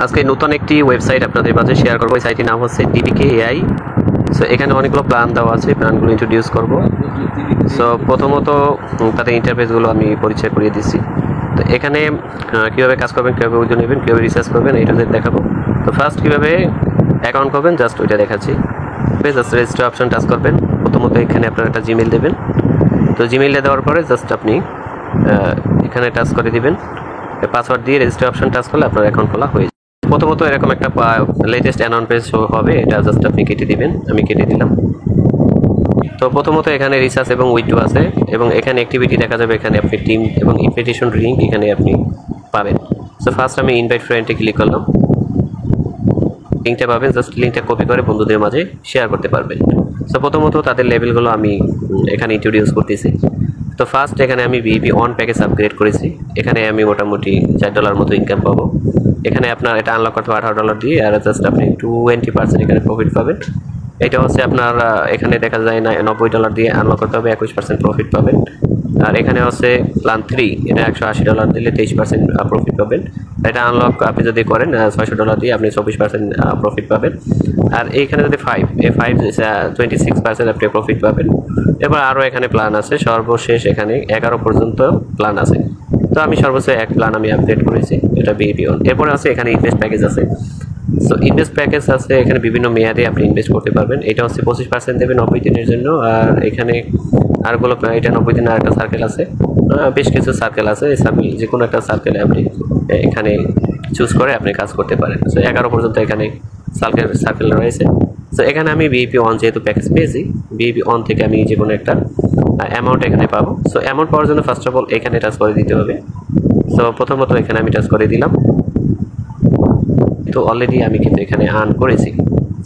আজকে নতুন একটি ওয়েবসাইট আপনাদের মাঝে শেয়ার করব। এই সাইটের নাম হচ্ছে DBK AI। সো এখানে অনেকগুলো প্ল্যান দেওয়া আছে, প্ল্যানগুলো ইন্ট্রোডিউস করব। সো প্রথমত তাদের ইন্টারফেসগুলো আমি পরিচয় করিয়ে দিচ্ছি। তো এখানে কীভাবে কাজ করবেন, কীভাবে উইথড্র নেবেন, কীভাবে রিসার্চ করবেন, এইটা দেখাবো। তো ফার্স্ট কীভাবে অ্যাকাউন্ট করবেন জাস্ট ওইটা দেখাচ্ছি। জাস্ট রেজিস্টার অপশন টাচ করবেন। প্রথমত এখানে আপনার একটা জিমেল দেবেন। তো জিমেইলটা দেওয়ার পরে জাস্ট আপনি এখানে টাচ করে দিবেন। পাসওয়ার্ড দিয়ে রেজিস্টার অপশন টাচ করলে আপনার অ্যাকাউন্ট খোলা হয়ে যাবে। প্রথমত এরকম একটা লেটেস্ট অ্যানাউন্স পেজ শো হবে, এটা জাস্ট আপনি কেটে দিবেন। আমি কেটে দিলাম। তো প্রথমত এখানে রিসার্চ এবং উইথড্র আছে এবং এখানে অ্যাক্টিভিটি দেখা যাবে। এখানে আপনি টিম এবং ইনভিটেশন লিঙ্ক এখানে আপনি পাবেন। সো ফার্স্ট আমি ইনভাইট ফ্রেন্ডে ক্লিক করলাম। লিঙ্কটা পাবেন, জাস্ট লিঙ্কটা কপি করে বন্ধুদের মাঝে শেয়ার করতে পারবেন। সো প্রথমত তাদের লেভেলগুলো আমি এখানে ইন্ট্রোডিউস করতেছি। তো ফার্স্ট এখানে আমি ভিপি অন প্যাকেজ আপগ্রেড করেছি। এখানে আমি মোটামুটি $4 মতো ইনকাম পাবো। এখানে আপনার এটা আনলক করতে হবে $18 দিয়ে, আর জাস্ট আপনি 20% এখানে প্রফিট পাবেন। এটা হচ্ছে আপনার এখানে দেখা যায় না $90 দিয়ে আনলক করতে হবে, 21% প্রফিট পাবেন। আর এখানে হচ্ছে প্ল্যান 3, এটা $180 দিলে 23% প্রফিট পাবেন। এটা আনলক আপনি যদি করেন $600 দিয়ে আপনি 24% প্রফিট পাবেন। আর এইখানে যদি 26% আপনি প্রফিট পাবেন। এবার আরও এখানে প্ল্যান আছে, সর্বশেষ এখানে 11 পর্যন্ত প্ল্যান আছে। তো আমি সর্বোচ্চ এক প্ল্যান আমি আপডেট করেছি, এটা বিপি অন। এরপরে আছে এখানে ইনভেস্ট প্যাকেজ আছে। সো ইনভেস্ট প্যাকেজ আছে, এখানে বিভিন্ন মেয়াদে আপনি ইনভেস্ট করতে পারবেন। এটা হচ্ছে 25% দেবে 90 দিনের জন্য। আর এখানে আরগুলো এটা 90 দিনের আরেকটা সার্কেল আছে, বেশ কিছু সার্কেল আছে। এই সার্কেল যে কোনো একটা সার্কেলে আপনি এখানে চুজ করে আপনি কাজ করতে পারেন। সো 11 পর্যন্ত এখানে সার্কেল রয়েছে। সো এখানে আমি বিপি অন যেহেতু প্যাকেজ পেয়েছি, বিপি অন থেকে আমি যে কোনো একটা অ্যামাউন্ট এখানে পাবো। সো অ্যামাউন্ট পাওয়ার জন্য ফার্স্ট অফ অল এখানে টাচ করে দিতে হবে। সো প্রথমত এখানে আমি টাচ করে দিলাম। তো অলরেডি আমি কিন্তু এখানে আর্ন করেছি।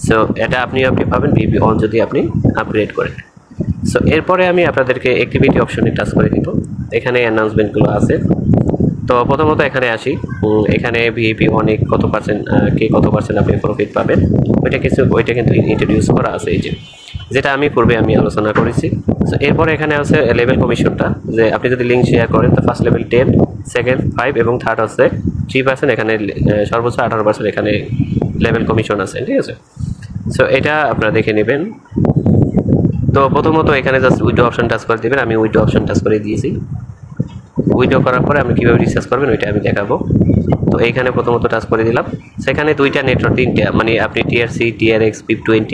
সো এটা আপনি পাবেন বিপি অন যদি আপনি আপগ্রেড করেন। সো এরপরে আমি আপনাদেরকে অ্যাক্টিভিটি অপশনে টাচ করে দিব। এখানে অ্যানাউন্সমেন্টগুলো আছে। তো প্রথমত এখানে আসি, এখানে ভিপি অনেক কত পার্সেন্ট কত পার্সেন্ট আপনি প্রফিট পাবেন ওইটা কিন্তু ইন্ট্রোডিউস করা আছে, এই যেটা আমি পূর্বে আলোচনা করেছি। সো এরপরে এখানে আছে লেভেল কমিশনটা, যে আপনি যদি লিঙ্ক শেয়ার করেন তো ফার্স্ট লেভেল 10, সেকেন্ড 5 এবং থার্ড হচ্ছে 3%। এখানে সর্বোচ্চ 18% এখানে লেভেল কমিশন আছে, ঠিক আছে। সো এটা আপনারা দেখে নেবেন। তো প্রথমত এখানে জাস্ট উইথড্র অপশন টাচ করে দেবেন। আমি উইথড্র অপশন টাচ করে দিয়েছি। উইথড্র করার পরে আপনি কীভাবে রিসার্চ করবেন ওইটা আমি দেখাবো। তো এইখানে প্রথমত টাচ করে দিলাম। সেখানে দুইটা নেটওয়ার্ক, তিনটা, মানে আপনি TRC, TRX, BIP20,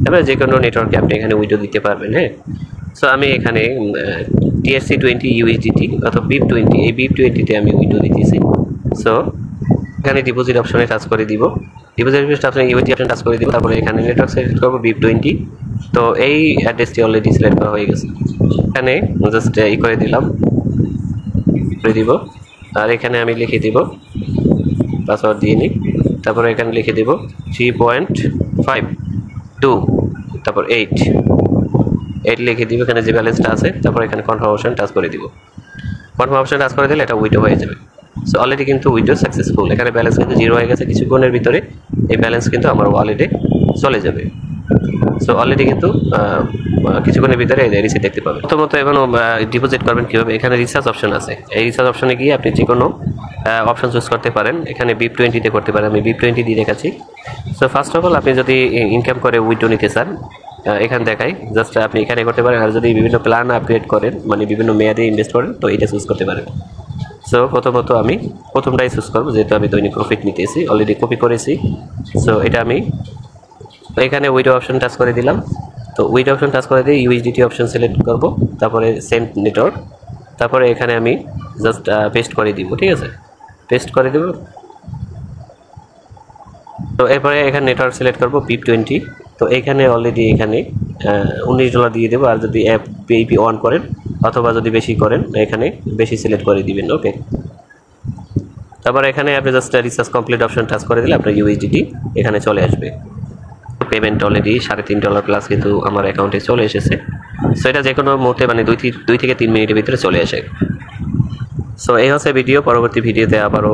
তারপরে যে কোনো নেটওয়ার্কে আপনি এখানে উইথড্র দিতে পারবেন। হ্যাঁ, সো আমি এখানে TRC20 USDT অথবা BIP20, এই BIP20-তে আমি উইথড্র দিতেছি। সো এখানে ডিপোজিট অপশনে টাচ করে দিব। ডিপোজিট অপশনে USDT অপশন টাচ করে দিব। তারপরে এখানে নেটওয়ার্ক সিলেক্ট করবো BIP20। তো এই অ্যাড্রেসটি অলরেডি সিলেক্ট করা হয়ে গেছে। এখানে জাস্ট করে দিলাম, দিব। আর এখানে আমি লিখে দিব, পাসওয়ার্ড দিয়ে নিই। তারপরে এখানে লিখে দিব 3.52, তারপর 8 লিখে দিব। এখানে যে ব্যালেন্সটা আছে, তারপর এখানে কনফার্ম অপশন টাচ করে দিব। কনফার্ম অপশন টাচ করে দিলে এটা উইথড্র হয়ে যাবে। সো অলরেডি কিন্তু উইথড্র সাকসেসফুল। এখানে ব্যালেন্স কিন্তু 0 হয়ে গেছে। কিছুক্ষণের ভিতরে এই ব্যালেন্স কিন্তু আমার ওয়ালেটে চলে যাবে। সো অলরেডি কিন্তু কিছুক্ষণের ভিতরে রিসিট দেখতে পাবেন। প্রথমত এখন ডিপোজিট করবেন কীভাবে, এখানে রিসার্চ অপশন আছে। এই রিসার্চ অপশনে গিয়ে আপনি যে কোনো অপশন চুজ করতে পারেন। এখানে BIP20-তে করতে পারেন। আমি BIP20 দিয়ে দেখাচ্ছি। সো ফার্স্ট অফ অল আপনি যদি ইনকাম করে উইথড্র নিতে চান, এখানে দেখাই, জাস্ট আপনি এখানে করতে পারেন। আর যদি বিভিন্ন প্ল্যান আপগ্রেড করেন, মানে বিভিন্ন মেয়াদে ইনভেস্ট করেন, তো এটা চুজ করতে পারেন। সো প্রথমত আমি প্রথমটাই চুজ করবো, যেহেতু আমি দৈনিক প্রফিট নিতেছি, অলরেডি কপি করেছি। সো এটা আমি এখানে উইথড্র অপশন টাচ করে দিলাম। তো উইথড্র অপশন টাচ করে দিয়ে USDT অপশন সিলেক্ট করব। তারপরে সেন্ড নেটওয়ার্ক, তারপরে এখানে আমি জাস্ট পেস্ট করে দিব, ঠিক আছে। পেস্ট করে দেব। তো এরপরে এখানে নেটওয়ার্ক সিলেক্ট করব BIP20। তো এখানে অলরেডি এখানে $19 দিয়ে দেবো। আর যদি অ্যাপ বিপি অন করেন অথবা যদি বেশি করেন, এখানে বেশি সিলেক্ট করে দিবেন, ওকে। তারপর এখানে আপনি just research complete option touch করে দিলে আপনার USDT এখানে চলে আসবে। পেমেন্ট অলরেডি $3.5 প্লাস কিন্তু আমার অ্যাকাউন্টে চলে এসেছে। সো এটা যে কোনো মুহূর্তে, মানে 2 থেকে 3 মিনিটের ভিতরে চলে আসে। সো এই হচ্ছে ভিডিও। পরবর্তী ভিডিওতে আবারও